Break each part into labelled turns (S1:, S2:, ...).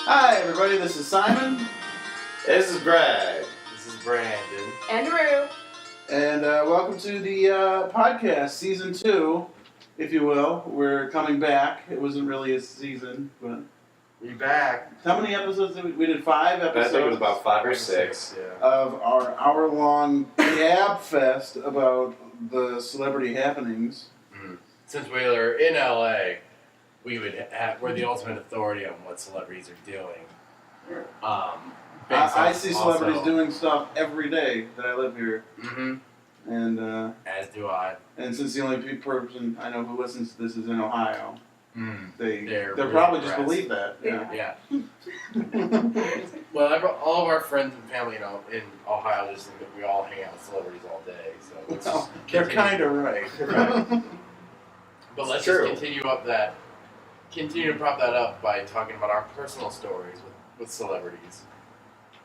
S1: Hi, everybody. This is Simon.
S2: This is Greg.
S3: This is Brandon.
S4: Andrew.
S1: And welcome to the podcast, Season 2, if you will. We're coming back. It wasn't really a season, but...
S3: We back.
S1: How many episodes did we did 5 episodes?
S2: I think it was about 5 or 6.
S3: Yeah.
S1: Of our hour-long gab fest about the celebrity happenings.
S3: Since we are in LA, we're the ultimate authority on what celebrities are doing.
S1: I see celebrities doing stuff every day that I live here.
S3: Mm-hmm.
S1: And
S3: as do I.
S1: And since the only person I know who listens to this is in Ohio, they'll
S3: really
S1: probably
S3: impressed.
S1: just believe that.
S3: Yeah. Well, all of our friends and family in Ohio just think that we all hang out with celebrities all day. So let's just
S1: they're
S3: continue.
S1: kind of right.
S3: Right. But let's just
S2: true.
S3: continue to prop that up by talking about our personal stories with celebrities.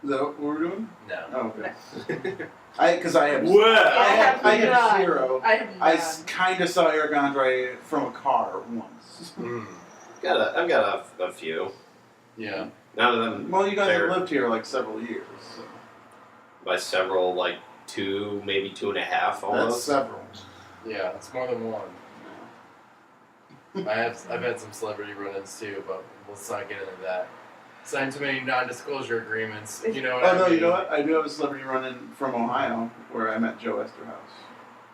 S1: Is that what we're doing?
S3: No.
S1: Oh, okay. Because I have
S4: I have not.
S1: zero.
S4: I have
S1: I
S4: not.
S1: kind of saw Eric Andre from a car once.
S2: I've got a few.
S3: Yeah.
S2: None of them.
S1: Well, you guys
S2: they're
S1: have lived here like several years. So.
S2: by several, like 2, maybe 2.5 almost.
S1: That's several.
S3: Yeah, it's more than one. I've had some celebrity run-ins too, but let's not get into that. Signed too many non-disclosure agreements. You know what I mean?
S1: You know what? I do have a celebrity run-in from Ohio where I met Joe Esterhaus.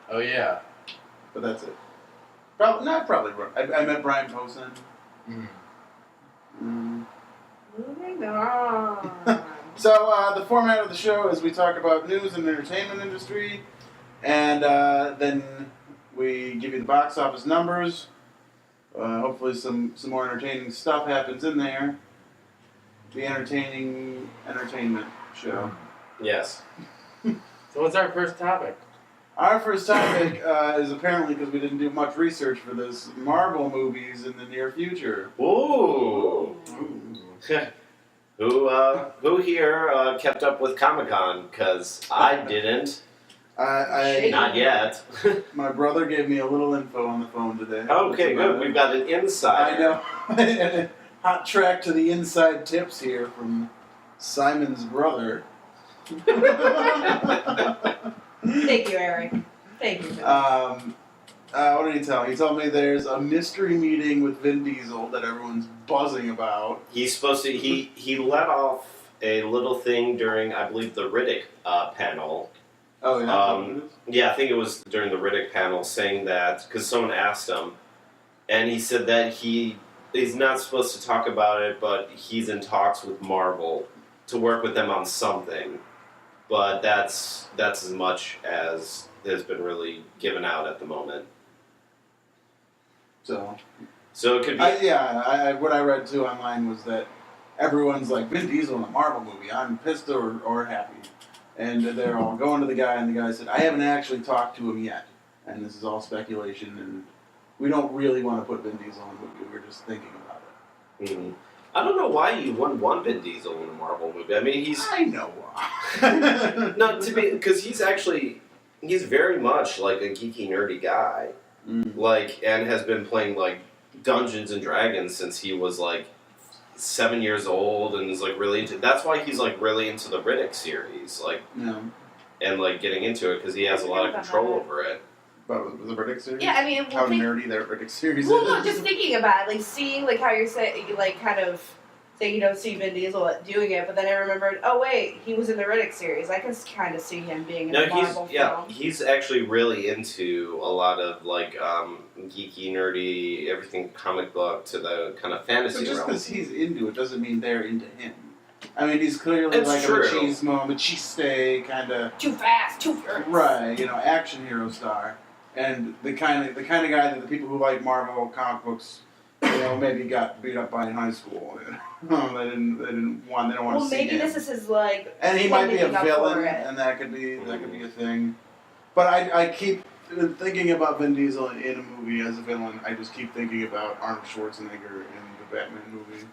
S3: Oh yeah.
S1: But that's it. Probably. I met Brian Posen.
S4: Moving on.
S1: So the format of the show is we talk about news and entertainment industry, and then we give you the box office numbers. Hopefully some more entertaining stuff happens in there. The entertaining entertainment show.
S2: Yes.
S3: So what's our first topic?
S1: Our first topic is apparently, because we didn't do much research for this, Marvel movies in the near future.
S2: Ooh. Who here kept up with Comic-Con? Because I didn't. Not yet.
S1: My brother gave me a little info on the phone today.
S2: Okay, good. We've got an insider.
S1: I know. Hot track to the inside tips here from Simon's brother.
S4: Thank you, Eric. Thank you.
S1: What did he tell me? He told me there's a mystery meeting with Vin Diesel that everyone's buzzing about.
S2: He's supposed to. He let off a little thing during, I believe, the Riddick panel.
S1: Oh, yeah. That's what it is?
S2: Yeah, I think it was during the Riddick panel, saying that because someone asked him, and he said that he's not supposed to talk about it, but he's in talks with Marvel to work with them on something. But that's as much as has been really given out at the moment.
S1: So
S2: it could be.
S1: What I read too online was that everyone's like, Vin Diesel in a Marvel movie. I'm pissed or happy. And they're all going to the guy, and the guy said, I haven't actually talked to him yet. And this is all speculation, and we don't really want to put Vin Diesel in a movie. We're just thinking about it.
S2: Mm-hmm. I don't know why you wouldn't want Vin Diesel in a Marvel movie. I mean,
S1: I know why.
S2: because he's very much like a geeky, nerdy guy. And has been playing, like, Dungeons and Dragons since he was, like, 7 years old, and is, like, really into... That's why he's, like, really into the Riddick series, like...
S1: Yeah.
S2: And, like, getting into it, because he has a lot of control over it.
S1: But the Riddick series?
S4: Yeah, I mean...
S1: How nerdy that Riddick series
S4: well,
S1: is.
S4: no, just thinking about it, like, seeing, like, how you're saying, like, kind of... Say you don't see Vin Diesel doing it, but then I remembered, oh wait, he was in the Riddick series. I can kind of see him being in a Marvel film.
S2: He's actually really into a lot of, like, geeky, nerdy, everything comic book to the kind of fantasy
S1: But just
S2: realm.
S1: because he's into it doesn't mean they're into him. I mean, he's clearly
S2: It's
S1: like
S2: true.
S1: a machismo, kind of...
S4: Too fast, too furious.
S1: Right, action hero star. And the kind of guy that the people who like Marvel comic books, maybe got beat up by in high school. They don't want to see
S4: Well, maybe
S1: him.
S4: this is his, like...
S1: And he might be a
S4: making up
S1: villain,
S4: for it.
S1: and that could be a thing. But I keep thinking about Vin Diesel in a movie as a villain. I just keep thinking about Arnold Schwarzenegger in the Batman movie.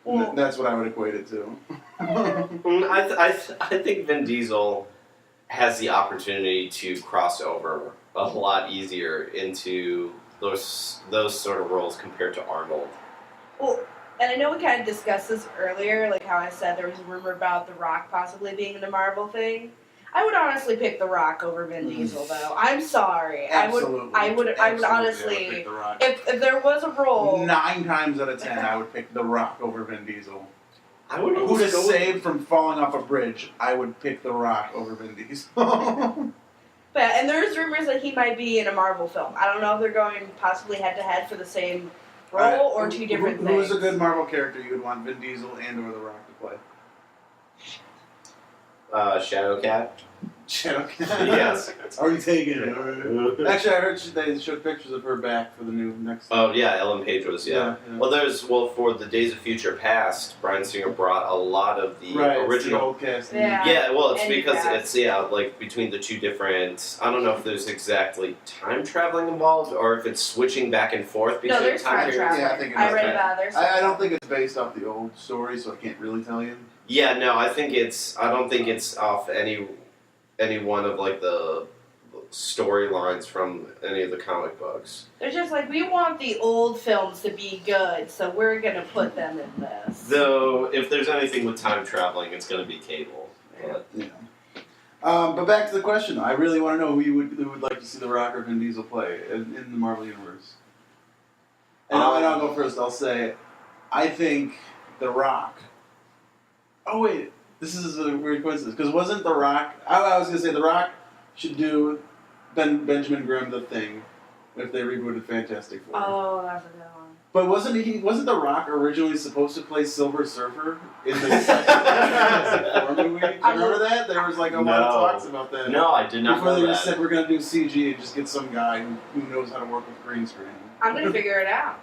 S4: Well,
S1: That's what I would equate it to.
S2: I think Vin Diesel has the opportunity to cross over a lot easier into those sort of roles compared to Arnold.
S4: Well, And I know we kind of discussed this earlier, like how I said there was a rumor about The Rock possibly being in the Marvel thing. I would honestly pick The Rock over Vin Diesel, though. I'm sorry.
S1: Absolutely.
S4: I would
S1: Absolutely,
S4: honestly,
S1: I would pick The Rock.
S4: if there was a role,
S1: 9 times out of 10, I would pick The Rock over Vin Diesel.
S2: I would
S1: Who to
S2: almost go
S1: save from falling off a bridge? I would pick The Rock over Vin Diesel.
S4: but and there's rumors that he might be in a Marvel film. I don't know if they're going possibly head to head for the same role or two different things.
S1: Who's a good Marvel character you would want Vin Diesel and or The Rock to play?
S2: Shadowcat.
S1: Shadowcat.
S2: Yes.
S1: Already taken it. Actually, I heard they showed pictures of her back for the new next.
S2: Oh yeah, Ellen Page was
S1: Yeah.
S2: Well, for the Days of Future Past, Bryan Singer brought a lot of the
S1: Right,
S2: original.
S1: it's the old cast.
S4: Yeah.
S2: Yeah, well, it's
S4: And
S2: because
S4: yeah.
S2: it's like between the two different. I don't know if there's exactly time traveling involved or if it's switching back and forth between
S4: No, there's time
S2: periods.
S4: travel.
S1: Yeah, I think it
S4: I
S1: is.
S4: read about there's.
S1: I don't think it's based off the old story, so I can't really tell you.
S2: Yeah, no, I don't think it's off any one of like the storylines from any of the comic books.
S4: They're just like, we want the old films to be good, so we're gonna put them in this.
S2: Though, if there's anything with time traveling, it's going to be Cable. But
S1: Yeah. But back to the question, I really want to know who would like to see The Rock or Vin Diesel play in the Marvel Universe. And I'll go first. I'll say, I think The Rock. Oh wait, this is a weird coincidence because wasn't The Rock? I was gonna say The Rock should do Benjamin Grimm the Thing if they rebooted Fantastic Four.
S4: Oh, that's a good one.
S1: But wasn't The Rock originally supposed to play Silver Surfer in the second Fantastic Four movie? Do you remember that? There was like a lot of talks about that.
S2: No, I did not
S1: Before
S2: know
S1: they
S2: that.
S1: just said we're gonna do CG and just get some guy who knows how to work with green screen.
S4: I'm gonna figure it out.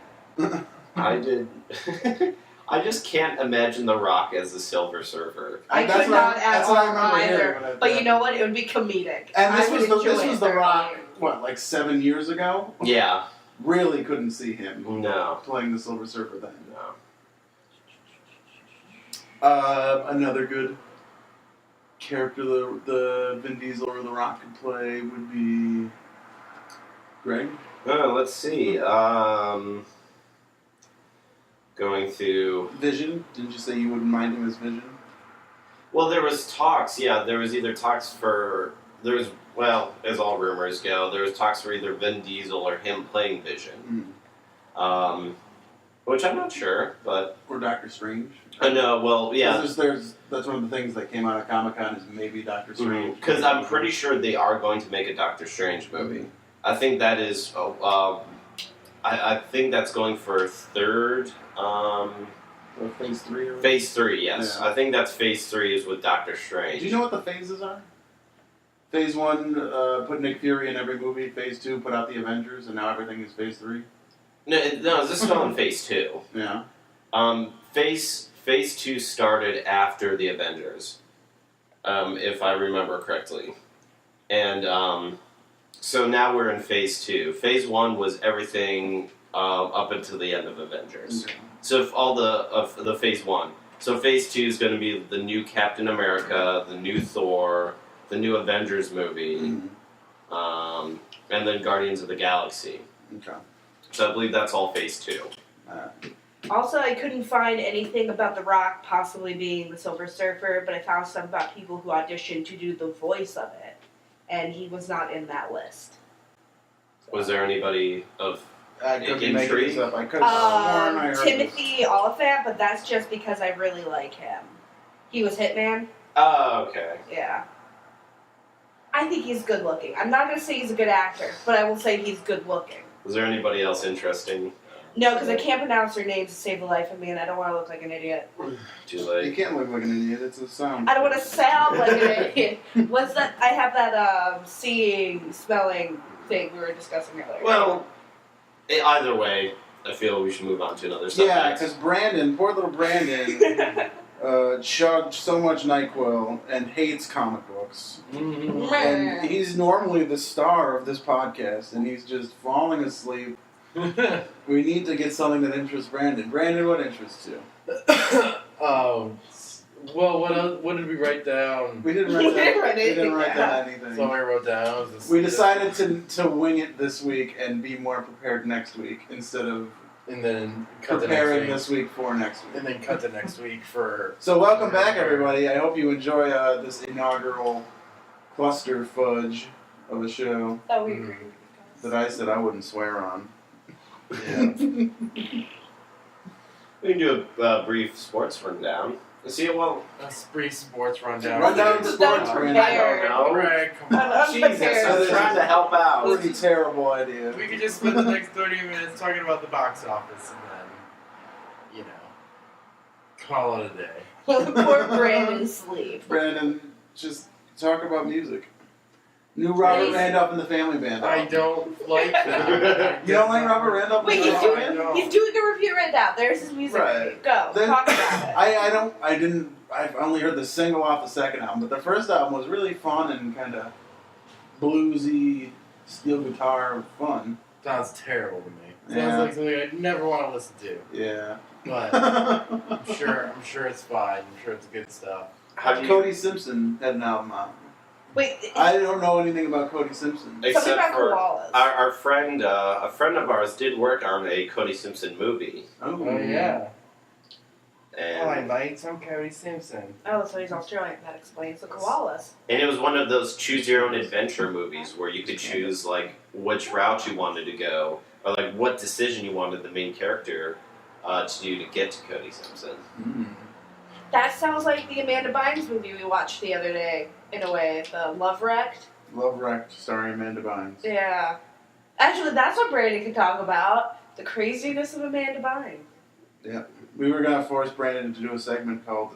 S2: I did. I just can't imagine The Rock as the Silver Surfer.
S4: I
S1: That's
S4: could
S1: what
S4: not
S1: that's
S4: at
S1: what I
S4: all
S1: remember
S4: either.
S1: hearing when I-
S4: But you know what? It would be comedic.
S1: And this
S4: I would
S1: was
S4: enjoy it
S1: The Rock.
S4: thoroughly.
S1: What, like 7 years ago?
S2: Yeah.
S1: Really couldn't see him
S2: No.
S1: playing the Silver Surfer then.
S2: No.
S1: Another good character the Vin Diesel or The Rock could play would be Greg.
S2: Let's see. Going through.
S1: Vision. Didn't you say you wouldn't mind him as Vision?
S2: Well, there was talks. Yeah, there was either talks for. There was, well, as all rumors go, there was talks for either Vin Diesel or him playing Vision. Which I'm not sure, but.
S1: Or Doctor Strange.
S2: No, well, yeah.
S1: That's one of the things that came out of Comic-Con is maybe Doctor Strange.
S2: Because I'm pretty sure they are going to make a Doctor Strange movie. I think that is. I think that's going for third.
S1: Or Phase 3 or
S2: Phase 3, yes.
S1: Yeah.
S2: I think that's Phase 3 is with Doctor Strange.
S1: Do you know what the phases are? Phase 1, put Nick Fury in every movie. Phase 2, put out the Avengers, and now everything is Phase 3.
S2: No, this is still in Phase 2.
S1: Yeah.
S2: Phase 2 started after the Avengers, if I remember correctly. And so now we're in Phase 2. Phase 1 was everything up until the end of Avengers.
S1: Okay.
S2: So if all of the Phase 1. So Phase 2 is going to be the new Captain America, the new Thor, the new Avengers movie, and then Guardians of the Galaxy.
S1: Okay.
S2: So I believe that's all Phase 2.
S4: Also, I couldn't find anything about The Rock possibly being the Silver Surfer, but I found some about people who auditioned to do the voice of it, and he was not in that list.
S2: Was there anybody of
S1: I couldn't make this up. I could have sworn I heard
S4: Timothy Oliphant, but that's just because I really like him. He was Hitman.
S2: Oh, okay.
S4: Yeah. I think he's good looking. I'm not going to say he's a good actor, but I will say he's good looking.
S2: Was there anybody else interesting?
S4: No, because I can't pronounce their names to save the life of me, and I don't want to look like an idiot.
S2: Too
S1: You
S2: late.
S1: can't look like an idiot. It's a sound.
S4: I don't want to sound like an idiot. What's that? I have that seeing, smelling thing we were discussing earlier.
S2: Well, either way, I feel we should move on to another subject.
S1: Yeah, because Brandon, poor little Brandon, chugged so much NyQuil and hates comic books. And he's normally the star of this podcast, and he's just falling asleep. We need to get something that interests Brandon. Brandon, what interests you?
S3: Well, what did we write down?
S1: We didn't
S4: We
S1: write
S4: didn't
S1: down,
S4: write
S1: we didn't
S4: anything
S1: write
S4: down.
S1: down anything.
S3: So I wrote down. Was this,
S1: We decided to wing it this week and be more prepared next week instead of
S3: And then cut the
S1: preparing
S3: next
S1: this week for next week.
S3: week. And then cut the next week for.
S1: So welcome back, everybody. I hope you enjoy this inaugural cluster fudge of a show
S4: That we agree.
S1: that I said I wouldn't swear on.
S3: Yeah.
S2: We can do a brief sports rundown. See, well,
S3: A brief sports rundown.
S1: Rundown of
S4: Just
S1: sports,
S4: don't
S1: Brandon.
S4: prepare.
S2: know.
S3: Greg, come on.
S4: I'm
S2: Jesus, I'm
S4: prepared.
S2: trying to help out.
S1: Pretty terrible idea.
S3: We could just spend the next 30 minutes talking about the box office and then, you know, call it a day.
S4: Poor Brandon's sleep.
S1: Brandon, just talk about music. New Robert
S4: Please.
S1: Randolph and the Family Band.
S3: I don't like that.
S1: You don't like Robert Randolph?
S4: Wait,
S1: and
S4: he's
S1: the
S3: No,
S1: Family
S3: I
S1: Band?
S3: don't.
S4: He's doing a review right now. There's his music
S1: Right.
S4: review. Go.
S1: Then-
S4: Talk about it.
S1: I've only heard the single off the second album, but the first album was really fun and kind of bluesy, steel guitar fun.
S3: Sounds terrible to me. Sounds
S1: Yeah.
S3: like something I'd never want to listen to.
S1: Yeah.
S3: But I'm sure it's fine. I'm sure it's good stuff.
S2: How do you,
S1: Cody Simpson had an album out.
S4: Wait,
S1: I don't know anything about Cody Simpson.
S4: something
S2: except
S4: about
S2: for
S4: koalas.
S2: our friend, a friend of ours did work on a Cody Simpson movie,
S3: Oh yeah. Hi,
S2: and
S3: mates. I'm Cody Simpson.
S4: Oh, so he's Australian. That explains the koalas.
S2: it was one of those choose your own adventure movies where you could choose like which route you wanted to go, or like what decision you wanted the main character to do to get to Cody Simpson.
S1: Mm.
S4: That sounds like the Amanda Bynes movie we watched the other day, in a way. The Love Wrecked.
S1: Love Wrecked, starring Amanda Bynes.
S4: Yeah. Actually, that's what Brandon can talk about. The craziness of Amanda Bynes.
S1: We were going to force Brandon to do a segment called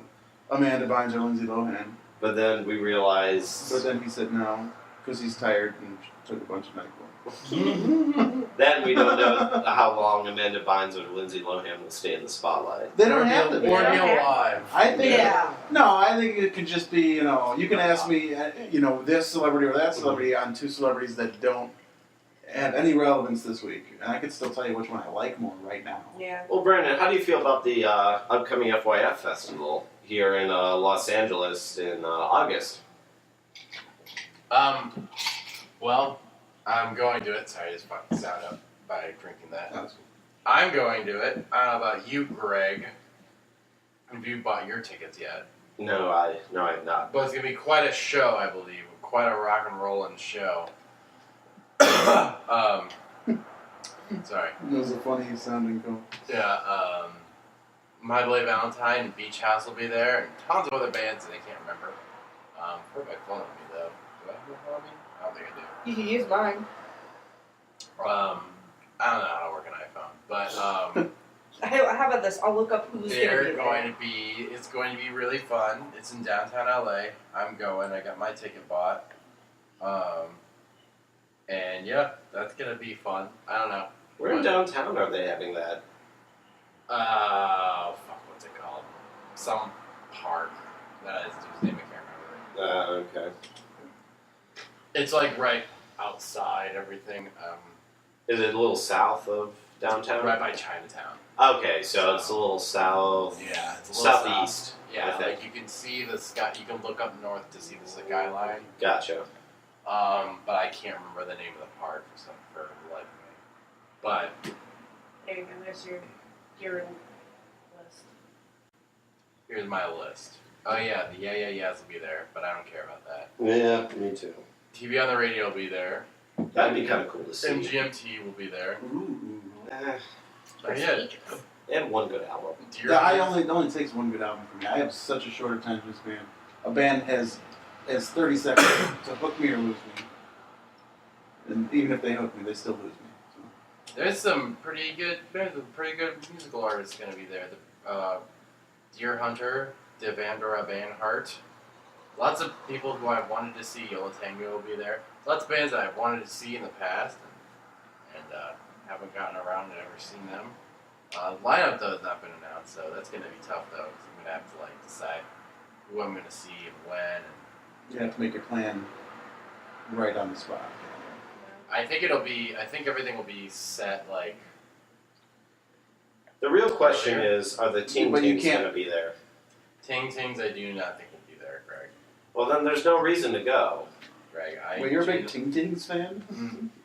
S1: Amanda Bynes or Lindsay Lohan,
S2: But then we realized
S1: but then he said no, because he's tired and took a bunch of NyQuil.
S2: then we don't know how long Amanda Bynes or Lindsay Lohan will stay in the spotlight.
S1: They don't have to be.
S3: Or be
S4: They don't have-
S3: alive.
S1: I think.
S4: Yeah.
S1: No, I think it could just be, you can ask me, this celebrity or that celebrity on two celebrities that don't have any relevance this week, and I could still tell you which one I like more right now.
S4: Yeah.
S2: Well, Brandon, how do you feel about the upcoming FYF festival here in Los Angeles in August?
S3: Well, I'm going to it. Sorry, I just fucked the sound up by drinking that.
S1: That's
S3: I'm going to it. I don't know about you, Greg. Have you bought your tickets yet?
S2: No, I have not.
S3: But it's going to be quite a show, I believe. Quite a rock and rollin' show. Sorry.
S1: It was a funny sounding call.
S3: Yeah, My Bloody Valentine and Beach House will be there, and tons of other bands that I can't remember. Put my phone on me, though. Do I have my phone on me? I don't think I do.
S4: You can use mine.
S3: I don't know how to work an iPhone, but
S4: How about this? I'll look up who's
S3: they're
S4: going to be there.
S3: it's going to be really fun. It's in downtown LA. I'm going. I got my ticket bought. And yeah, that's gonna be fun. I don't know.
S2: Where in downtown are they having that?
S3: Fuck, what's it called? Some park. That is whose name I can't remember.
S2: Okay.
S3: It's like right outside everything.
S2: Is it a little south of downtown?
S3: Right by Chinatown.
S2: Okay, so it's a little south.
S3: Yeah, it's a little
S2: Southeast.
S3: south. Yeah,
S2: I think.
S3: like you can see the sky. You can look up north to see the skyline.
S2: Gotcha.
S3: But I can't remember the name of the park for the life of me. But
S4: There you go. There's your list.
S3: here's my list. Oh yeah, the yeahs will be there, but I don't care about that.
S2: Yeah, me too.
S3: TV on the Radio will be there.
S2: That'd be kind of cool to see.
S3: MGMT will be there.
S1: Ooh.
S3: Oh yeah.
S2: They have one good album.
S1: Yeah, it only takes one good album for me. I have such a short attention span. A band has 30 seconds to hook me or lose me. And even if they hook me, they still lose me. So.
S3: There's some pretty good musical artists going to be there. The Deer Hunter, Devandra Van Hart. Lots of people who I've wanted to see. Yola Tango will be there. Lots of bands that I've wanted to see in the past and haven't gotten around to ever seen them. Lineup though has not been announced, so that's going to be tough though, because I'm going to have to decide who I'm going to see and when. And
S1: You have to make your plan right on the spot.
S3: I think everything will be set
S2: The real question is, are the Ting
S1: But you
S2: Tings
S1: can't-
S2: going to be there?
S3: Ting Tings. I do not think will be there, Greg.
S2: Well, then there's no reason to go.
S3: Greg.
S1: Wait, you're a big Ting Tings fan?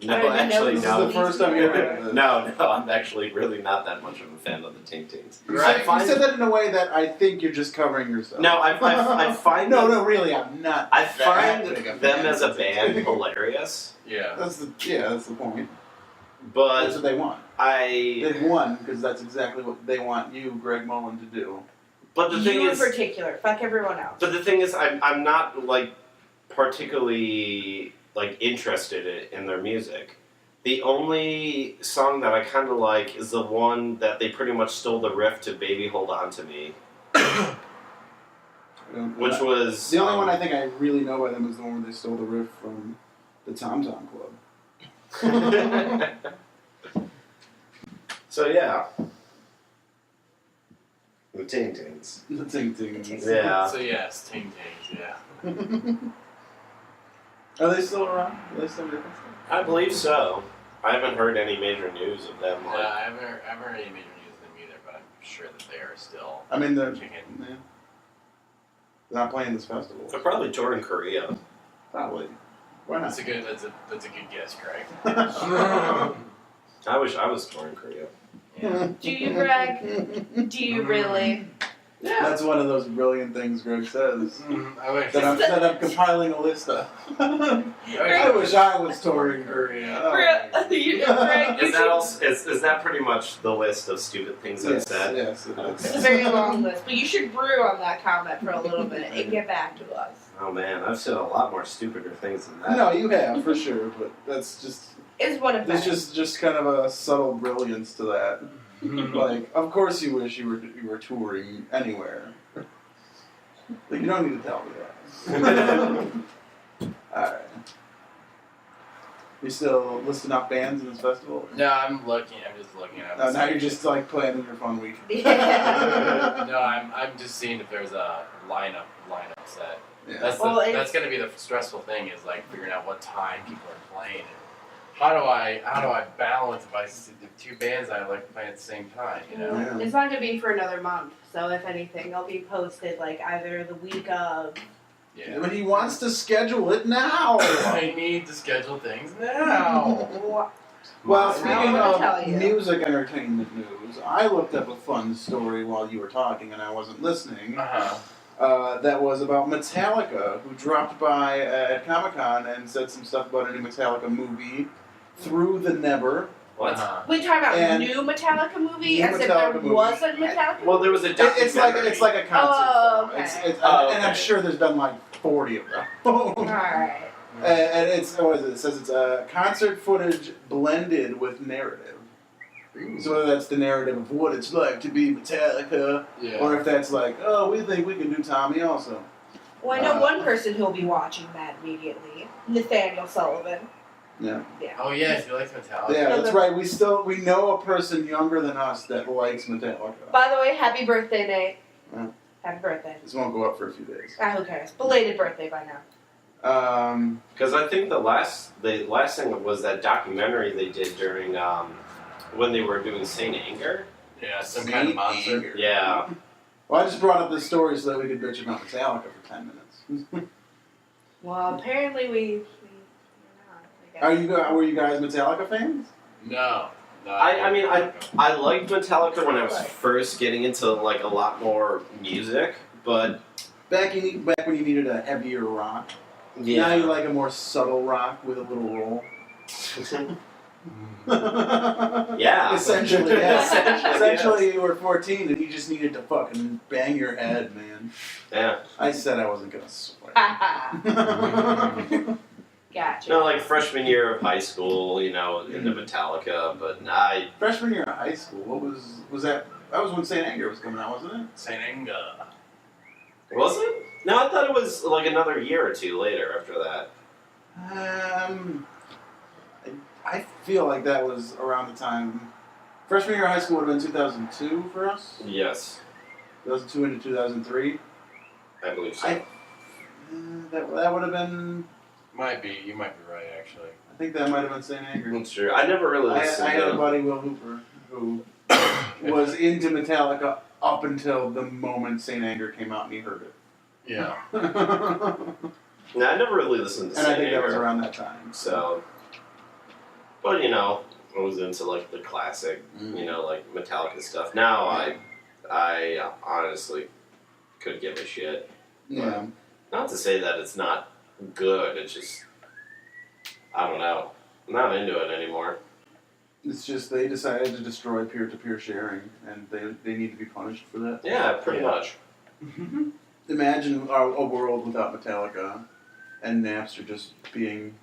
S2: No,
S4: I didn't know
S2: actually,
S4: this
S1: This is
S2: no.
S1: the first time you're hearing this.
S2: No, I'm actually really not that much of a fan of the Ting Tings.
S1: You
S3: Right.
S1: said that in a way that I think you're just covering yourself.
S2: No, I find
S1: No,
S2: them,
S1: no, really, I'm not.
S2: I
S1: that
S2: find
S1: big a
S2: them
S1: fan
S2: as a
S1: of
S2: band
S1: Ting Tings.
S2: hilarious,
S3: Yeah.
S1: That's the point. That's
S2: but
S1: what they want.
S2: I.
S1: They've won because that's exactly what they want you, Greg Mullen, to do.
S2: But the thing
S4: You in
S2: is,
S4: particular. Fuck everyone else.
S2: but the thing is, I'm not like particularly like interested in their music. The only song that I kind of like is the one that they pretty much stole the riff to "Baby Hold On to Me," which was
S1: The only one I think I really know by them is the one where they stole the riff from the Tom Tom Club.
S2: So yeah, the Ting Tings.
S1: The Ting Tings.
S2: Yeah.
S3: So yes, Ting Tings. Yeah.
S1: Are they still around? Are they still doing stuff?
S2: I believe so. I haven't heard any major news of them. Like,
S3: I haven't heard any major news of them either, but I'm sure that they are still
S1: I mean, they're
S3: kicking.
S1: yeah. They're not playing this festival.
S2: they're probably touring Korea.
S1: Probably. Why not?
S3: That's a good guess, Greg.
S2: I wish I was touring Korea.
S3: Yeah.
S4: Do you, Greg? Do you really?
S1: That's one of those brilliant things Greg says.
S3: I wish.
S1: That I'm compiling a list of. I wish I was touring Korea. Oh,
S4: Greg,
S2: Is that also, is that pretty much the list of stupid things I've
S1: yes,
S2: said?
S1: yes, it is.
S4: It's a very long list, but you should brew on that comment for a little bit and get back to us.
S2: Oh man, I've said a lot more stupider things than that.
S1: No, you have for sure, but that's just
S4: It's one of
S1: there's
S4: them.
S1: just kind of a subtle brilliance to that. Like, of course you wish you were touring anywhere. Like, you don't need to tell me that. Alright. You still listing off bands in this festival?
S3: No, I'm just looking at.
S1: Now you're just like planning your fun week.
S4: Yeah.
S3: No, I'm just seeing if there's a lineup set.
S1: Yeah.
S3: That's gonna be the stressful thing is like figuring out what time people are playing. And how do I balance if I see the two bands I like playing at the same time? You know.
S1: Yeah.
S4: It's not going to be for another month, so if anything, they'll be posted like either the week of.
S3: Yeah.
S1: But he wants to schedule it now.
S3: I need to schedule things now.
S1: Well,
S4: I
S1: speaking
S4: wanna tell
S1: of
S4: you.
S1: music entertainment news, I looked up a fun story while you were talking and I wasn't listening. That was about Metallica, who dropped by at Comic-Con and said some stuff about a new Metallica movie, Through the Never.
S2: What?
S4: We talking about
S1: And
S4: new Metallica movie,
S1: new
S4: as if
S1: Metallica
S4: there
S1: movie.
S4: was a Metallica.
S2: Well, there was a
S1: It's like
S2: documentary.
S1: a concert
S4: Oh,
S1: film.
S4: okay.
S1: And
S2: Oh,
S1: I'm
S2: okay.
S1: sure there's been like 40 of them.
S4: Alright.
S1: And it's what is it? It says it's concert footage blended with narrative. So whether that's the narrative of what it's like to be Metallica,
S3: Yeah.
S1: or if that's like, oh, we think we can do Tommy also.
S4: Well, I know one person who will be watching that immediately. Nathaniel Sullivan.
S1: Yeah.
S3: Oh yes, you like Metallica.
S1: Yeah, that's right. We know a person younger than us that likes Metallica.
S4: By the way, happy birthday, Nate.
S1: Yeah.
S4: Happy birthday.
S1: This won't go up for a few days.
S4: Who cares? Belated birthday by now.
S2: Because I think the last thing was that documentary they did during when they were doing Saint Anger.
S3: Yeah, some kind of monster.
S1: Anger.
S2: Yeah.
S1: Well, I just brought up this story so that we could bitch about Metallica for 10 minutes.
S4: Well, apparently we're not.
S1: Were you guys Metallica fans?
S3: No.
S2: I mean, I liked Metallica when I was first getting into like a lot more music, but
S1: Back when you needed a heavier rock.
S2: yeah.
S1: Now you like a more subtle rock with a little roll.
S2: Yeah.
S1: Essentially, yeah.
S2: Essentially,
S1: Essentially, you were 14 and you just needed to fucking bang your head, man.
S2: Yeah.
S1: I said I wasn't gonna swear.
S4: Gotcha.
S2: No, like freshman year of high school, into Metallica, but
S1: Freshman year of high school, what was that? That was when Saint Anger was coming out, wasn't it?
S3: Saint Anger.
S2: was it? No, I thought it was like another year or two later after that.
S1: I feel like that was around the time. Freshman year of high school would have been 2002 for us.
S2: Yes,
S1: 2002 into 2003.
S2: I believe so.
S1: That would have been.
S3: You might be right actually.
S1: I think that might have been Saint Anger.
S2: That's true. I never really
S1: I
S2: listened
S1: had a
S2: to
S1: buddy, Will Hooper, who was into Metallica up until the moment Saint Anger came out and he heard it.
S3: Yeah.
S2: No, I never really listened to
S1: And I
S2: Saint
S1: think that was
S2: Anger.
S1: around that time.
S2: So, but you know, I was into like the classic,
S1: Mm.
S2: you know, like Metallica stuff. Now I honestly could give a shit.
S1: Yeah.
S2: Not to say that it's not good. It's just I don't know. I'm not into it anymore.
S1: It's just they decided to destroy peer-to-peer sharing, and they need to be punished for that.
S2: Yeah, pretty much.
S1: Imagine a world without Metallica and Napster just being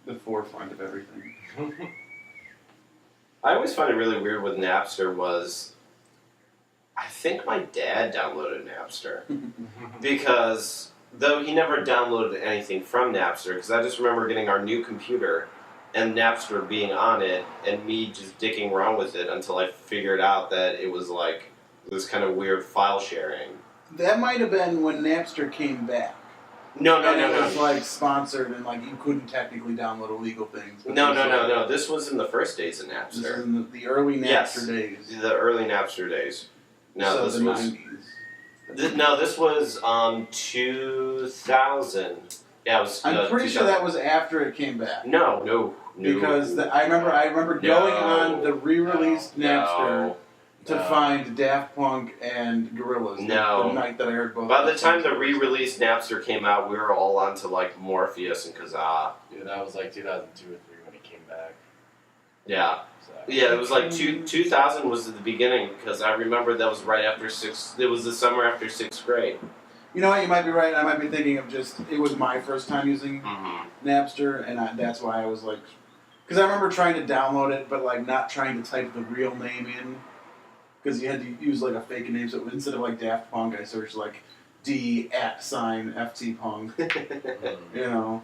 S1: the forefront of everything.
S2: I always find it really weird with Napster was I think my dad downloaded Napster because though he never downloaded anything from Napster, because I just remember getting our new computer and Napster being on it and me just dicking around with it until I figured out that it was like this kind of weird file sharing.
S1: That might have been when Napster came back.
S2: No.
S1: It was like sponsored and like you couldn't technically download illegal things.
S2: No. This was in the first days of
S1: This is
S2: Napster.
S1: in the early Napster
S2: Yes.
S1: days.
S2: The early Napster days. No,
S1: So
S2: this
S1: the
S2: was
S1: 90s.
S2: no, this was 2000. Yeah, it was.
S1: I'm pretty sure
S2: 2000.
S1: that was after it came back.
S2: No.
S1: Because I remember going on the re-released Napster to find Daft Punk and Gorillaz.
S2: No.
S1: The night that I heard both.
S2: By the
S1: those
S2: time
S1: songs.
S2: the re-released Napster came out, we were all onto like Morpheus and Kazaa.
S3: Dude, that was like 2002 or 3 when it came back.
S2: Yeah.
S3: So.
S2: Yeah, it was like 2000 was at the beginning because I remember that was right after it was the summer after 6th grade.
S1: You know what? You might be right. I might be thinking of just it was my first time using
S2: Mm-hmm.
S1: Napster, and that's why I was like, because I remember trying to download it, but like not trying to type the real name in, because you had to use like a fake name. So instead of like Daft Punk, I searched like D@FT Punk, you know,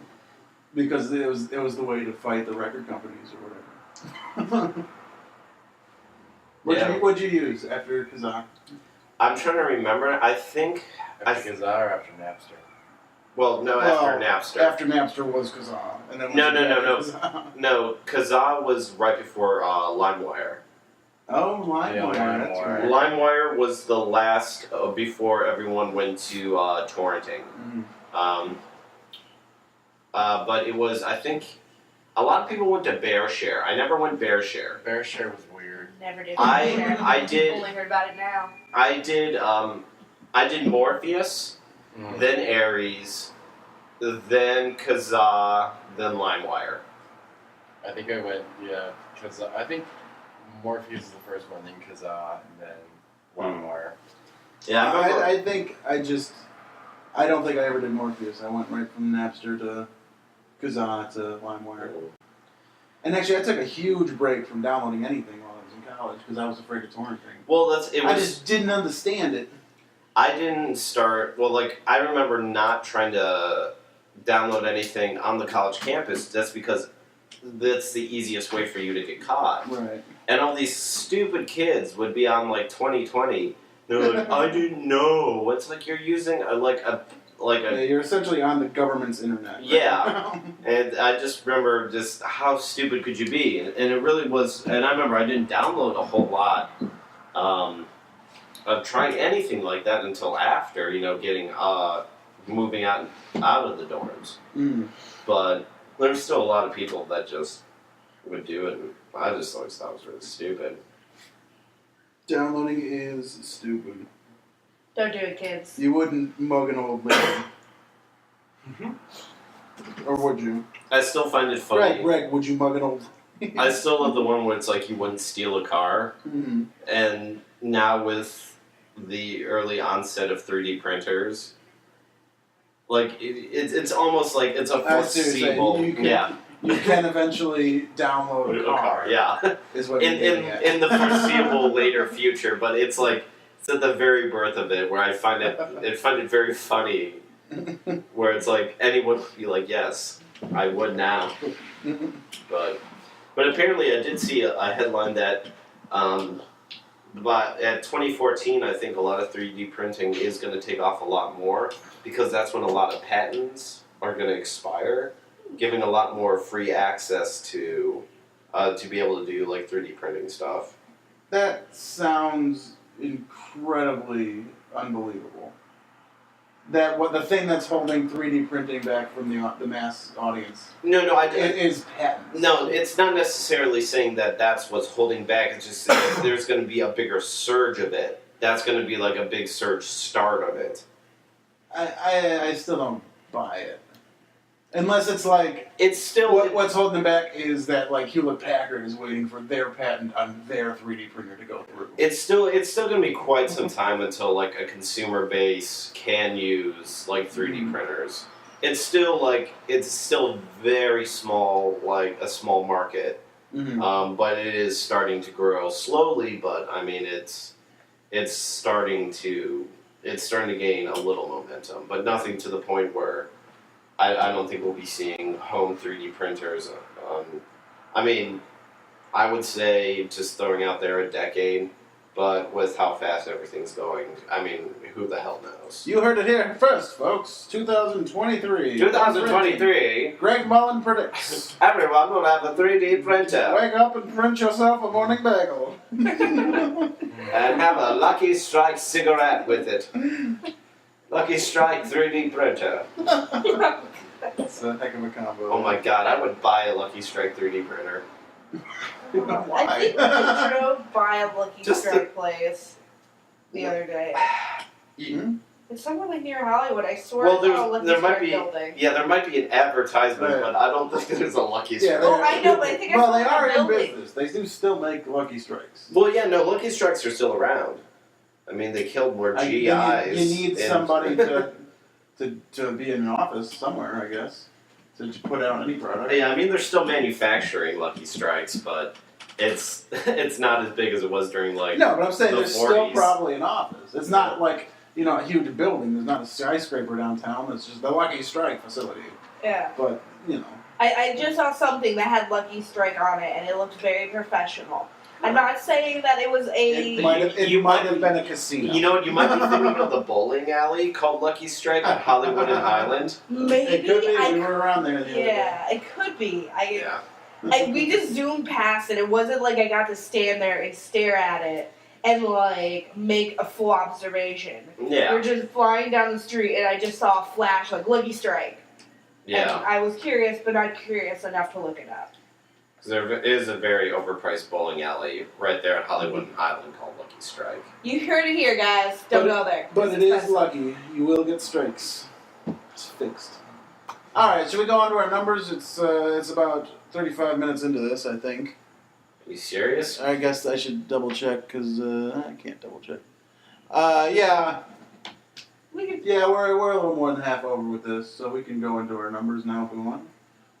S1: because it was the way to fight the record companies or whatever. What'd you use after Kazaa?
S2: I'm trying to remember. I think.
S3: After Kazaa or after Napster?
S2: After Napster.
S1: After Napster was Kazaa, and then
S2: No.
S1: Kazaa.
S2: No, Kazaa was right before LimeWire.
S1: Oh, LimeWire.
S3: Yeah,
S1: That's
S3: LimeWire.
S1: right.
S2: LimeWire was the last before everyone went to torrenting.
S1: Mhm.
S2: But it was, I think, a lot of people went to BearShare. I never went BearShare.
S3: BearShare was weird.
S4: Never did.
S2: I did.
S4: Only heard about it now.
S2: I did Morpheus,
S3: Mm.
S2: then Ares, then Kazaa, then LimeWire.
S3: I think I went, Kazaa. I think Morpheus is the first one, then Kazaa, and then LimeWire.
S2: Yeah, I remember.
S1: I don't think I ever did Morpheus. I went right from Napster to Kazaa to LimeWire. And actually, I took a huge break from downloading anything while I was in college because I was afraid of torrenting.
S2: Well,
S1: I just didn't understand it.
S2: I didn't start. Well, like I remember not trying to download anything on the college campus. That's because that's the easiest way for you to get caught.
S1: Right.
S2: And all these stupid kids would be on like 2020. They're like, I didn't know. It's like you're using
S1: Yeah, you're essentially on the government's internet. Right?
S2: Yeah. And I just remember just how stupid could you be? And it really was. And I remember I didn't download a whole lot of trying anything like that until after, getting moving out of the dorms.
S1: Mm.
S2: But there's still a lot of people that just would do it. And I just always thought it was really stupid.
S1: Downloading is stupid.
S4: Don't do it, kids.
S1: You wouldn't mug an old lady. Or would you?
S2: I still find it funny.
S1: Greg, would you mug an old lady?
S2: I still love the one where it's like you wouldn't steal a car.
S1: Mm.
S2: And now with the early onset of 3D printers, like it's almost like it's a
S1: I see what you're saying.
S2: foreseeable.
S1: You can eventually download a car.
S2: Yeah.
S1: Is what you're getting at.
S2: In the foreseeable later future, but it's like it's at the very birth of it where I find it very funny. Where it's like anyone would be like, yes, I would now. But apparently I did see a headline that but at 2014 I think a lot of 3D printing is going to take off a lot more because that's when a lot of patents are going to expire, giving a lot more free access to be able to do like 3D printing stuff.
S1: That sounds incredibly unbelievable. that what the thing that's holding 3D printing back from the mass audience
S2: No,
S1: it is patents.
S2: No, it's not necessarily saying that that's what's holding back. It's just that there's going to be a bigger surge of it. That's going to be like a big surge start of it.
S1: I still don't buy it. Unless it's like
S2: It's still
S1: what's holding them back is that like Hewlett Packard is waiting for their patent on their 3D printer to go through.
S2: It's still going to be quite some time until like a consumer base can use like 3D printers. It's still very small, like a small market. But it is starting to grow slowly. But I mean, it's starting to gain a little momentum, but nothing to the point where I don't think we'll be seeing home 3D printers. I mean, I would say, just throwing out there, a decade, but with how fast everything's going, I mean, who the hell knows?
S1: You heard it here first, folks. 2023.
S2: 2023.
S1: Greg Mullen predicts.
S2: Everyone will have a 3D printer.
S1: Wake up and print yourself a morning bagel.
S2: And have a Lucky Strike cigarette with it. Lucky Strike 3D printer.
S1: That's a heck of a combo.
S2: Oh my god, I would buy a Lucky Strike 3D printer.
S1: Why?
S4: I think I drove by a Lucky
S2: Just
S4: Strike place the other day. It's somewhere like near Hollywood. I swear
S2: Well,
S4: I saw a Lucky
S2: there
S4: Strike
S2: might be,
S4: building.
S2: yeah, there might be an advertisement,
S1: Right.
S2: but I don't think there's a Lucky Strike.
S1: Yeah,
S4: Oh, I know, but I think I
S1: well,
S4: saw
S1: they
S4: a
S1: are in
S4: building.
S1: business. They do still make Lucky Strikes.
S2: Well, yeah, no, Lucky Strikes are still around. I mean, they killed more GIs.
S1: You need
S2: and-
S1: somebody to be in an office somewhere, I guess, to put out any product.
S2: Yeah, I mean, they're still manufacturing Lucky Strikes, but it's not as big as it was during like
S1: No, but I'm saying
S2: the
S1: there's still
S2: 40s.
S1: probably an office. It's not like, a huge building. There's not a skyscraper downtown. It's just the Lucky Strike facility.
S4: Yeah.
S1: But,
S4: I just saw something that had Lucky Strike on it, and it looked very professional. I'm not saying that it was
S1: it
S4: a...
S1: might have been a casino.
S2: You know what? You might be thinking of the bowling alley called Lucky Strike on Hollywood and Highland.
S4: Maybe.
S1: It could be. We were around there the other day.
S4: Yeah, it could be.
S2: Yeah.
S4: We just zoomed past it. It wasn't like I got to stand there and stare at it and like make a full observation.
S2: Yeah.
S4: We're just flying down the street, and I just saw a flash like Lucky Strike.
S2: Yeah.
S4: And I was curious, but not curious enough to look it up.
S2: Because there is a very overpriced bowling alley right there at Hollywood and Highland called Lucky Strike.
S4: You heard it here, guys. Don't go there.
S1: But
S4: This
S1: it is
S4: expensive.
S1: lucky. You will get strikes. It's fixed. Alright, should we go on to our numbers? It's about 35 minutes into this, I think.
S2: Are you serious?
S1: I guess I should double check, because I can't double check. Yeah, we're a little more than half over with this, so we can go into our numbers now if we want.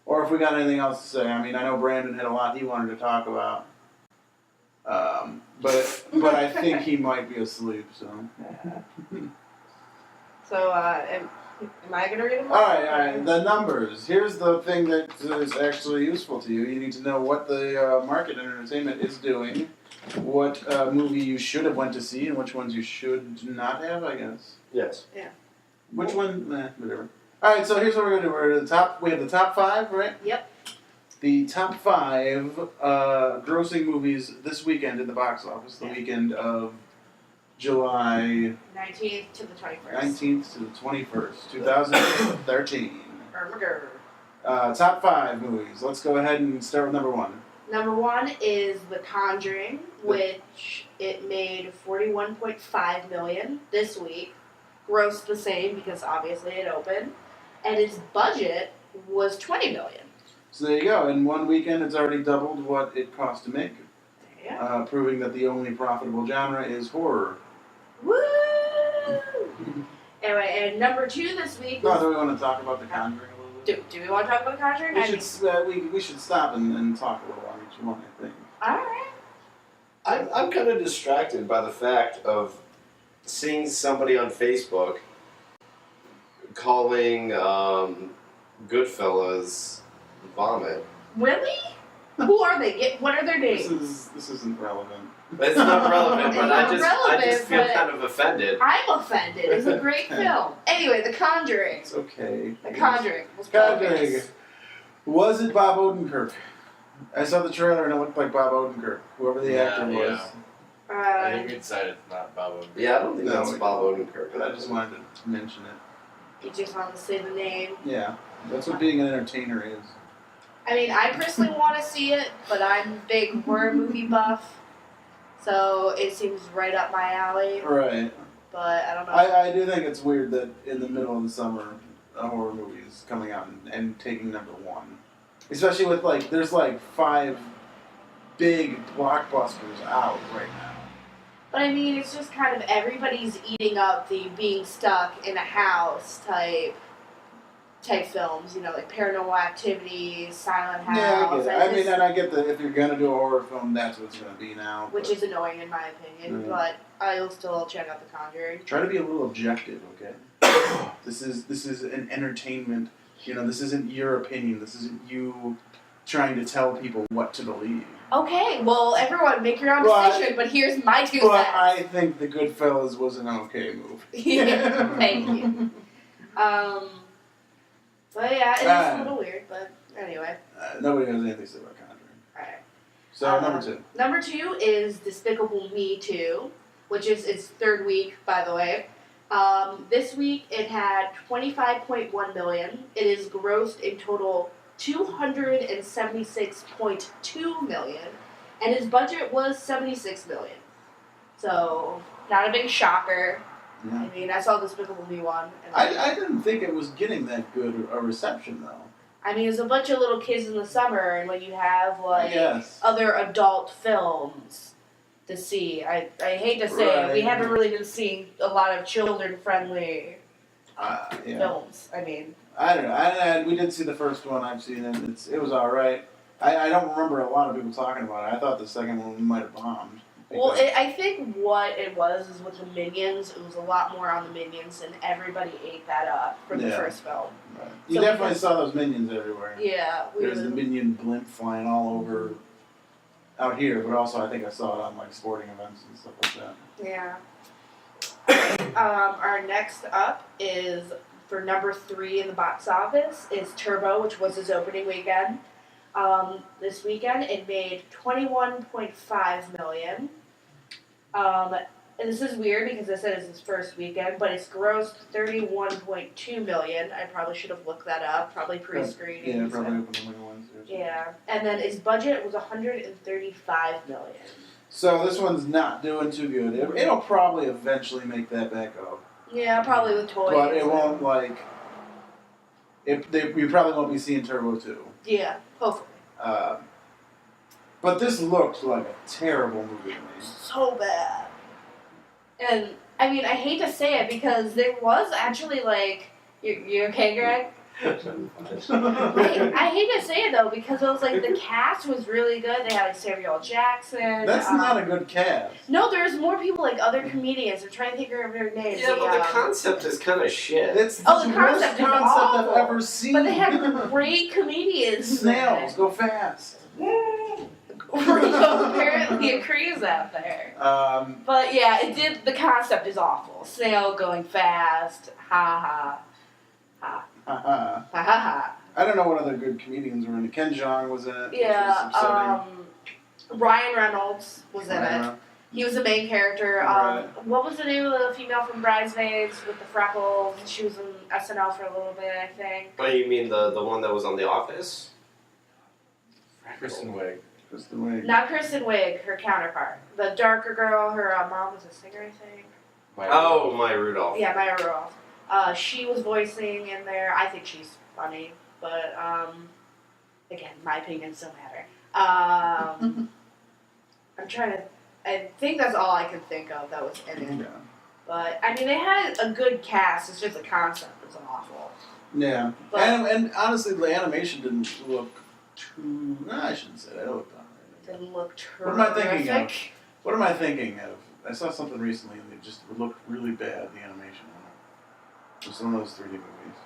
S1: Or if we got anything else to say. I mean, I know Brandon had a lot he wanted to talk about. But I think he might be asleep, so.
S4: So, am I going to read them?
S1: Alright, the numbers. Here's the thing that is actually useful to you. You need to know what the market and entertainment is doing, what movie you should have went to see, and which ones you should not have, I guess.
S2: Yes.
S4: Yeah.
S1: Which one? Whatever. Alright, so here's what we're going to do. We have the top 5, right?
S4: Yep.
S1: The top 5 grossing movies this weekend in the box office, the weekend of July
S4: 19th to the 21st.
S1: 19th to the 21st, 2013. Top 5 movies. Let's go ahead and start with number 1.
S4: Number 1 is The Conjuring, which it made $41.5 million this week. Grossed the same because obviously it opened. And its budget was $20 million.
S1: So there you go. In one weekend, it's already doubled what it cost to make,
S4: Yeah.
S1: proving that the only profitable genre is horror.
S4: Woo! Anyway, and number 2 this week
S1: No,
S4: was...
S1: do we want to talk about The Conjuring a little bit?
S4: Do we want to talk about The Conjuring?
S1: We should stop and talk a little on each one, I think.
S4: Alright.
S2: I'm kind of distracted by the fact of seeing somebody on Facebook calling Goodfellas vomit.
S4: Really? Who are they? What are their names?
S1: This isn't relevant.
S2: It's not relevant,
S4: It's
S2: but
S4: not
S2: I
S4: relevant,
S2: just feel
S4: but-
S2: kind of offended.
S4: I'm offended. It's a great film. Anyway, The Conjuring.
S1: It's okay.
S4: The Conjuring. Was
S1: Conjuring.
S4: focused.
S1: Was it Bob Odenkirk? I saw the trailer and it looked like Bob Odenkirk, whoever the actor was.
S3: I think we decided it's not Bob Odenkirk.
S2: Yeah, I don't think
S1: No,
S2: that's Bob Odenkirk.
S1: But I just wanted to mention it.
S4: You just want to say the name.
S1: Yeah, that's what being an entertainer is.
S4: I mean, I personally want to see it, but I'm a big horror movie buff, so it seems right up my alley.
S1: Right.
S4: But I don't know.
S1: I do think it's weird that in the middle of the summer, a horror movie is coming out and taking number one. Especially with, like, there's, like, 5 big blockbusters out right now.
S4: But I mean, it's just kind of everybody's eating up the being stuck in a house type films, you know, like Paranormal Activity, Silent House.
S1: Yeah, I get it. I mean, and I get that if you're gonna do a horror film, that's what it's gonna be now.
S4: Which is annoying in my opinion, but I'll still check out The Conjuring.
S1: Try to be a little objective, okay? This is an entertainment. You know, this isn't your opinion. This isn't you trying to tell people what to believe.
S4: Okay, well, everyone, make your own decision, but here's my 2 cents.
S1: But I think The Goodfellas was an okay movie.
S4: Thank you. But yeah, it's a little weird, but anyway.
S1: Nobody has anything to say about Conjuring.
S4: Alright.
S1: So, number 2.
S4: Number 2 is Despicable Me 2, which is its 3rd week, by the way. This week it had 25.1 million. It is grossed in total 276.2 million, and its budget was 76 million. So, not a big shocker.
S1: Yeah.
S4: I mean, I saw Despicable Me 1. And
S1: I didn't think it was getting that good a reception, though.
S4: I mean, it's a bunch of little kids in the summer, and when you have, like, other adult films to see, I hate to say it, we haven't really been seeing a lot of children-friendly films. I mean...
S1: I don't know. We did see the first one. I've seen it. It was all right. I don't remember a lot of people talking about it. I thought the second one might have bombed.
S4: Well, I think what it was is with the Minions, it was a lot more on the Minions, and everybody ate that up for the first film.
S1: Right. You definitely saw those Minions everywhere.
S4: Yeah.
S1: There's the Minion blimp flying all over out here, but also I think I saw it on, like, sporting events and stuff like that.
S4: Yeah. Our next up is... For number 3 in the box office is Turbo, which was his opening weekend. This weekend it made 21.5 million. And this is weird because I said it's his first weekend, but it's grossed 31.2 million. I probably should have looked that up, probably pre-screening.
S1: Yeah, probably opened the ones.
S4: Yeah, and then his budget was 135 million.
S1: So this one's not doing too good. It'll probably eventually make that back up.
S4: Yeah, probably with toys.
S1: But it won't, like... we probably won't be seeing Turbo 2.
S4: Yeah, hopefully.
S1: But this looked like a terrible movie to me.
S4: So bad. And, I mean, I hate to say it because there was actually, like... You okay, Greg? I hate to say it though because it was like the cast was really good. They had like Samuel L. Jackson.
S1: That's not a good cast.
S4: No, there's more people like other comedians. I'm trying to think of their names.
S2: Yeah, but the concept is kind of shit.
S1: It's the
S4: concept
S1: worst
S4: is
S1: concept
S4: awful.
S1: I've ever seen.
S4: But they had great comedians.
S1: Snails go fast.
S4: Apparently agrees out there. But yeah, it did. The concept is awful. Snail going fast. Ha ha. Ha. Ha ha ha.
S1: I don't know what other good comedians were in it. Ken Jeong was in it.
S4: Yeah. Ryan Reynolds was in it. He was the main character. What was the name of the female from Bridesmaids with the freckles? She was in SNL for a little bit, I think.
S2: Oh, you mean the one that was on The Office?
S3: Kristen Wiig.
S1: Kristen Wiig.
S4: Not Kristen Wiig, her counterpart. The darker girl, her mom was a singer, I think.
S2: Maya Rudolph.
S4: Yeah, Maya Rudolph. She was voicing in there. I think she's funny, but again, my opinions don't matter. I'm trying to. I think that's all I could think of that was in it.
S1: Yeah.
S4: But I mean, they had a good cast. It's just the concept was awful.
S1: Yeah,
S4: but,
S1: and honestly, the animation didn't look too. No, I shouldn't say that. It looked alright.
S4: Didn't look terrific.
S1: What am I thinking of? What am I thinking of? I saw something recently and it just looked really bad. The animation on it. It was one of those 3D movies.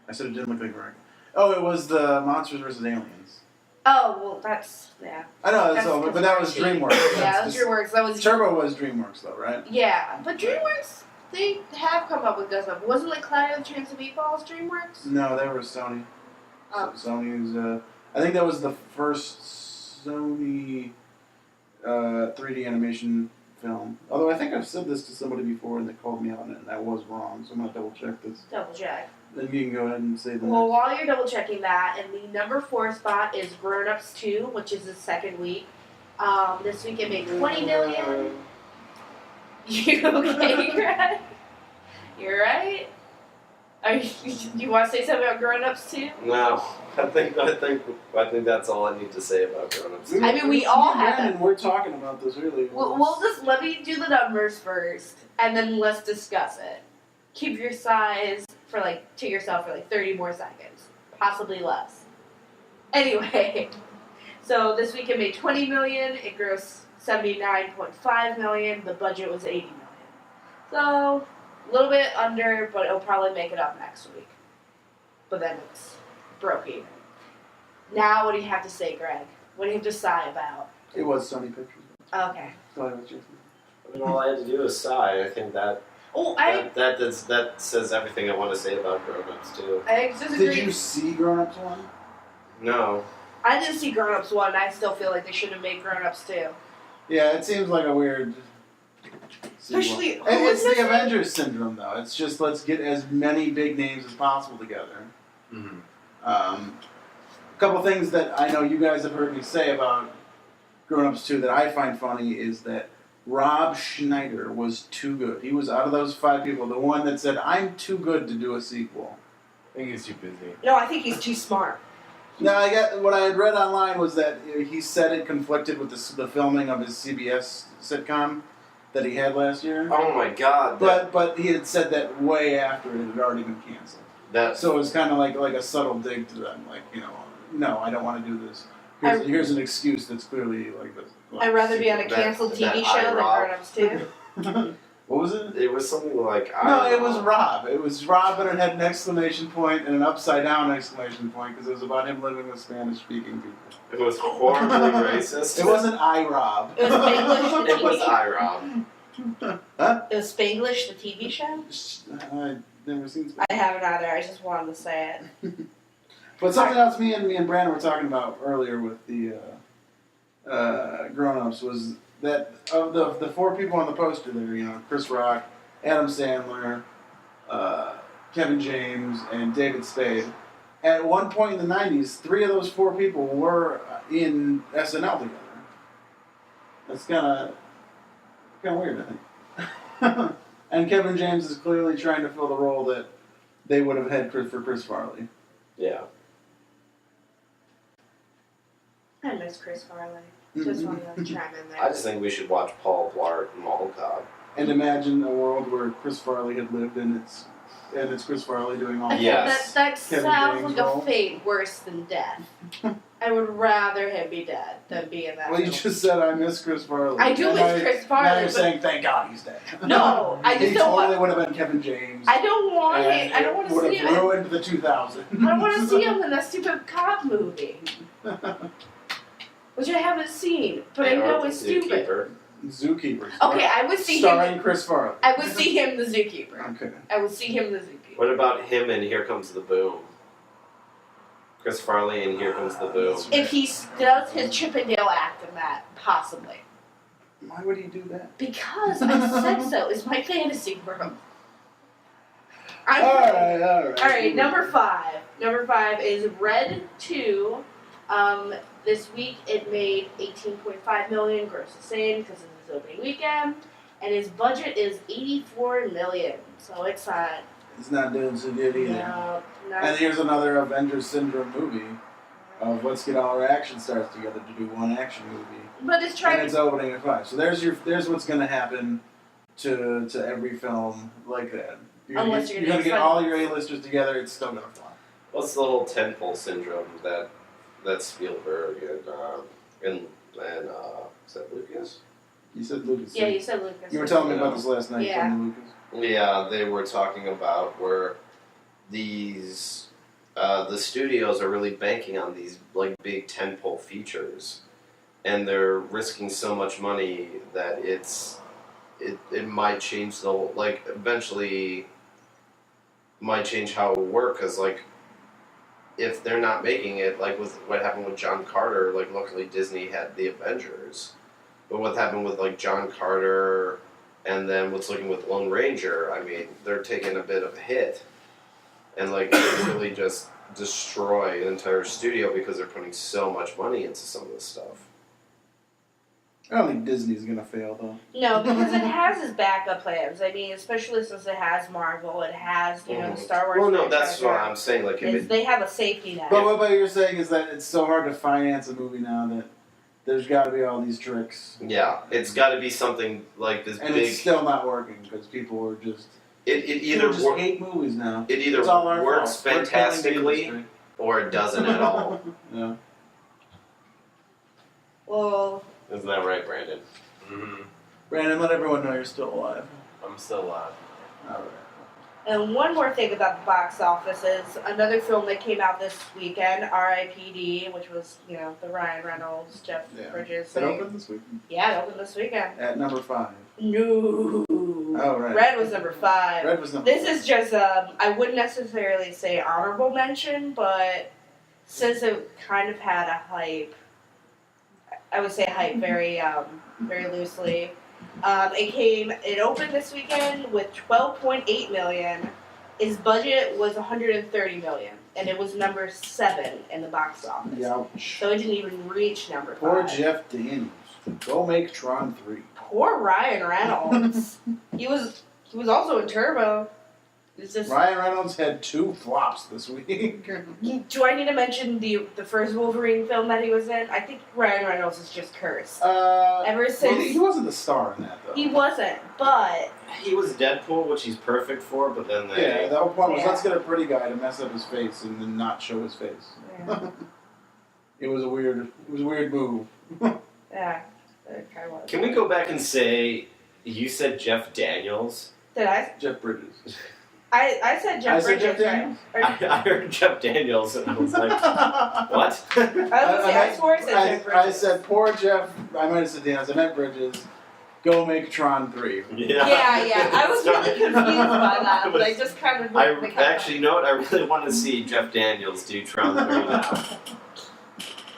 S1: I said it didn't look like right. Oh, it was the Monsters vs. Aliens.
S4: Oh well, that's yeah.
S1: I know that's all, but that was DreamWorks.
S4: Yeah, that was DreamWorks. That was
S1: Turbo was DreamWorks though, right?
S4: Yeah, but DreamWorks they have come up with good stuff. Wasn't like Cloudy with a Chance of Meatballs DreamWorks?
S1: No, they were Sony. Sony's. I think that was the first Sony 3D animation film. Although I think I've said this to somebody before and they called me out on it and I was wrong, so I'm gonna double check this.
S4: Double check.
S1: Then you can go ahead and say the
S4: Well,
S1: next.
S4: while you're double checking that, and the number 4 spot is Grown Ups 2, which is the second week. This week it made 20 million. You okay, Greg? You're right. Are you, you want to say something about Grown Ups 2?
S2: No, I think that's all I need to say about Grown Ups.
S4: I mean, we all
S1: Me and
S4: have
S1: Brandon were talking about this earlier.
S4: We'll just let me do the numbers first, and then let's discuss it. Keep your size to yourself for 30 more seconds, possibly less. Anyway, so this week it made 20 million. It grossed 79.5 million. The budget was 80 million. So a little bit under, but it'll probably make it up next week. But then it's broke even. Now, what do you have to say, Greg? What do you have to sigh about?
S1: It was Sony Pictures.
S4: Okay.
S1: Go ahead, Jason.
S2: I mean, all I had to do was sigh. I think that that says everything I want to say about Grown Ups too.
S4: I disagree.
S1: Did you see Grown Ups 1?
S2: No.
S4: I didn't see Grown Ups 1, and I still feel like they should have made Grown Ups 2.
S1: Yeah, it seems like a weird sequel.
S4: Especially,
S1: And it's the Avengers syndrome, though. It's just let's get as many big names as possible together.
S3: Mm-hmm.
S1: A couple things that I know you guys have heard me say about Grown Ups 2 that I find funny is that Rob Schneider was too good. He was, out of those 5 people, the one that said, I'm too good to do a sequel.
S3: I think he's too busy.
S4: No, I think he's too smart.
S1: Now, what I had read online was that he said it conflicted with the filming of his CBS sitcom that he had last year.
S2: Oh my God.
S1: But he had said that way after it had already been canceled. So it was kind of like a subtle dig to them, no, I don't want to do this. Here's an excuse that's clearly like this.
S4: I'd rather be on a canceled TV show than Grown Ups 2.
S1: What was it?
S2: It was something like
S1: It was Rob. It was Rob, but it had an exclamation point and an upside down exclamation point because it was about him living with Spanish-speaking people.
S2: It was horribly racist.
S1: It wasn't I, Rob.
S4: It was Spanglish, the
S2: It was
S4: TV
S2: I, Rob.
S4: It was Spanglish, the TV show?
S1: I've never seen
S4: I haven't either. I just wanted to say it.
S1: But something else me and Brandon were talking about earlier with the grown-ups was that of the 4 people on the poster there, Chris Rock, Adam Sandler, Kevin James, and David Spade, at one point in the 90s, 3 of those 4 people were in SNL together. That's kind of weird, I think. And Kevin James is clearly trying to fill the role that they would have had for Chris Farley.
S2: Yeah.
S4: I miss Chris Farley. Just wanted to chime in there.
S2: I just think we should watch Paul Blart Mall Cop.
S1: And imagine a world where Chris Farley had lived and it's Chris Farley doing all
S2: Yes.
S4: That
S1: Kevin
S4: sounds
S1: James
S4: like
S1: role.
S4: a fate worse than death. I would rather him be dead than be in that
S1: Well, you
S4: role.
S1: just said I miss Chris Farley.
S4: I do
S1: And
S4: miss Chris Farley,
S1: Now you're
S4: but-
S1: saying thank God he's dead.
S4: No, I just
S1: he
S4: don't
S1: totally
S4: want.
S1: would have been Kevin James.
S4: I don't want
S1: and
S4: him. I don't want to
S1: would
S4: see
S1: have
S4: him.
S1: ruined the 2000s.
S4: I don't want to see him in that stupid cop movie, which I haven't seen, but I know it's stupid.
S1: Zookeeper.
S4: Okay, I would see
S1: starring
S4: him.
S1: Chris Farley.
S4: I would see him the zookeeper.
S1: Okay.
S4: I would see him the zookeeper.
S2: What about him in Here Comes the Boom? Chris Farley in Here Comes the Boom.
S4: If he does his Chippendale act in that, possibly.
S1: Why would he do that?
S4: Because I said so. It's my fantasy world.
S1: All right.
S4: All right, number 5. Number 5 is Red 2. This week it made 18.5 million, gross the same because of his opening weekend, and his budget is 84 million. So it's not.
S1: It's not doing so good either.
S4: No, not.
S1: And here's another Avengers Syndrome movie of let's get all our action stars together to do one action movie.
S4: But it's trying
S1: And it's opening at 5. So there's what's going to happen to every film like that.
S4: Unless
S1: You're
S4: you're
S1: going to
S4: gonna
S1: get all your A-listers together, it's still going to fly.
S2: What's the whole tentpole syndrome that Spielberg and is that Lucas?
S1: You said Lucas.
S4: Yeah, you said Lucas.
S1: You were telling me about this last night.
S4: Yeah.
S1: From Lucas.
S2: Yeah, they were talking about where these the studios are really banking on these like big tentpole features, and they're risking so much money that it might change the whole, eventually might change how it will work, because if they're not making it, like with what happened with John Carter, luckily Disney had the Avengers, But what happened with like John Carter, and then what's looking with Lone Ranger? I mean, they're taking a bit of a hit, and like it really just destroy an entire studio because they're putting so much money into some of this stuff.
S1: I don't think Disney's gonna fail though.
S4: No, because it has its backup plans. I mean, especially since it has Marvel, it has, you know, the Star Wars.
S2: Well, no, that's
S4: franchise.
S2: what I'm saying. Like, if
S4: They have a safety net.
S1: But what you're saying is that it's so hard to finance a movie now that there's got to be all these tricks.
S2: yeah, it's got to be something like this
S1: And
S2: big.
S1: it's still not working because people are just.
S2: It
S1: People
S2: either
S1: just hate movies now.
S2: it either
S1: It's all our
S2: works
S1: fault. We're killing the
S2: fantastically
S1: industry.
S2: or it doesn't at all.
S1: Yeah.
S4: Well,
S2: Isn't that right, Brandon?
S3: Mm-hmm.
S1: Brandon, let everyone know you're still alive.
S3: I'm still alive.
S1: All right.
S4: and one more thing about the box office is another film that came out this weekend, R.I.P.D., which was, you know, the Ryan Reynolds, Jeff
S1: Yeah.
S4: Bridges
S1: It
S4: thing.
S1: opened this week
S4: Yeah, it opened this weekend.
S1: at number 5.
S4: No.
S1: Oh, right.
S4: Red was number 5.
S1: Red was number
S4: This
S1: 5.
S4: is just, I wouldn't necessarily say honorable mention, but since it kind of had a hype, I would say hype very, very loosely. It opened this weekend with 12.8 million. Its budget was 130 million, and it was number 7 in the box office.
S1: Ouch.
S4: So it didn't even reach number 5.
S1: Poor Jeff Daniels. Go make Tron 3.
S4: Poor Ryan Reynolds. he was also in Turbo. It's just,
S1: Ryan Reynolds had 2 flops this week.
S4: do I need to mention the first Wolverine film that he was in? I think Ryan Reynolds is just cursed. Ever
S1: Well,
S4: since
S1: he wasn't the star in that though.
S4: he wasn't, but
S2: He was Deadpool, which he's perfect for, but then they.
S1: Yeah, the whole point was
S4: Yeah.
S1: let's get a pretty guy to mess up his face and then not show his face. It was a weird move.
S4: yeah, it kind of was.
S2: Can we go back and say you said Jeff Daniels?
S4: Did I?
S1: Jeff Bridges.
S4: I said Jeff
S1: I said
S4: Bridges,
S1: Jeff Daniels?
S4: right?
S2: I heard Jeff Daniels and I was like, what?
S4: I was gonna say, I swore I said Jeff Bridges.
S1: I said poor Jeff. I might have said Daniels. I meant Bridges. Go make Tron 3.
S2: Yeah.
S4: Yeah. I was really confused by that, but I just kind of.
S2: Actually, you know what? I really want to see Jeff Daniels do Tron 3 now.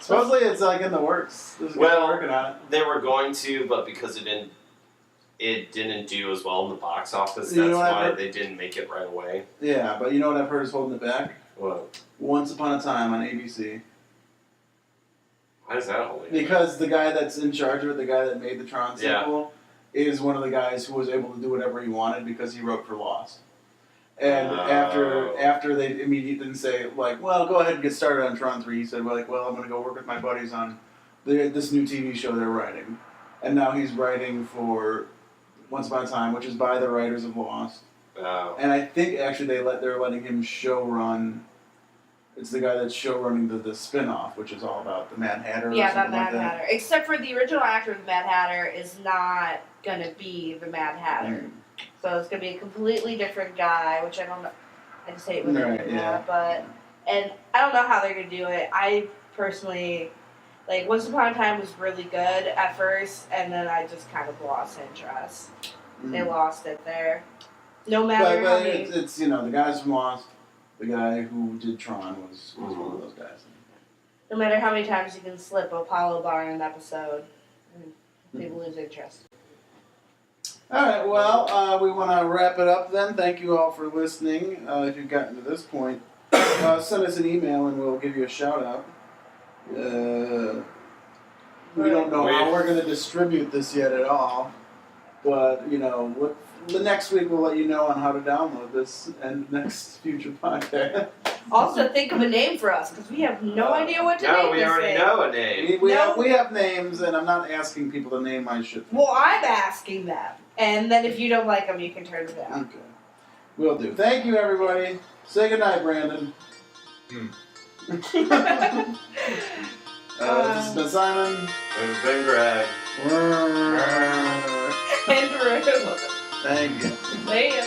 S1: Supposedly it's like in the works. There's a guy
S2: Well,
S1: working on it.
S2: They were going to, but because it didn't do as well in the box office,
S1: You know
S2: that's
S1: what I've
S2: why
S1: heard?
S2: they didn't make it right away.
S1: Yeah, but you know what I've heard is holding it back?
S2: What?
S1: Once Upon a Time on ABC.
S2: Why is that holding?
S1: Because the guy that's in charge of it, the guy that made the Tron
S2: Yeah.
S1: sequel, is one of the guys who was able to do whatever he wanted because he wrote for Lost. And
S2: Oh.
S1: after they immediately didn't say, like, well, go ahead and get started on Tron 3, he said, well, I'm going to go work with my buddies on this new TV show they're writing. And now he's writing for Once Upon a Time, which is by the writers of Lost.
S2: Oh.
S1: And I think actually they're letting him show run. It's the guy that's show running the spin-off, which is all about the Mad Hatter.
S4: Yeah,
S1: or
S4: that
S1: something
S4: Mad
S1: like that.
S4: Hatter. Except for the original actor of the Mad Hatter is not gonna be the Mad Hatter. So it's gonna be a completely different guy, which I don't know. I just hate when they
S1: Right,
S4: do
S1: yeah.
S4: that, and I don't know how they're gonna do it. I personally, like, Once Upon a Time was really good at first, and then I just kind of lost interest. They lost it there. No matter how
S1: But
S4: many.
S1: it's the guys from Lost, the guy who did Tron was one of those guys.
S4: No matter how many times you can slip Apollo bar in an episode, people lose interest.
S1: All right, well, we want to wrap it up then. Thank you all for listening. If you've gotten to this point, send us an email and we'll give you a shout out. We don't know how we're going to distribute this yet at all, but the next week we'll let you know on how to download this and next future podcast.
S4: Also, think of a name for us, because we have no idea what to name
S2: No, we
S4: this
S2: already
S4: thing.
S2: know a name.
S1: We have names, and I'm not asking people to name my shit.
S4: Well, I'm asking them. And then if you don't like them, you can turn them down.
S1: Okay. Will do. Thank you, everybody. Say goodnight, Brandon. This has been Simon.
S2: It's been Greg.
S4: Andrew.
S1: Thank you.
S4: See ya.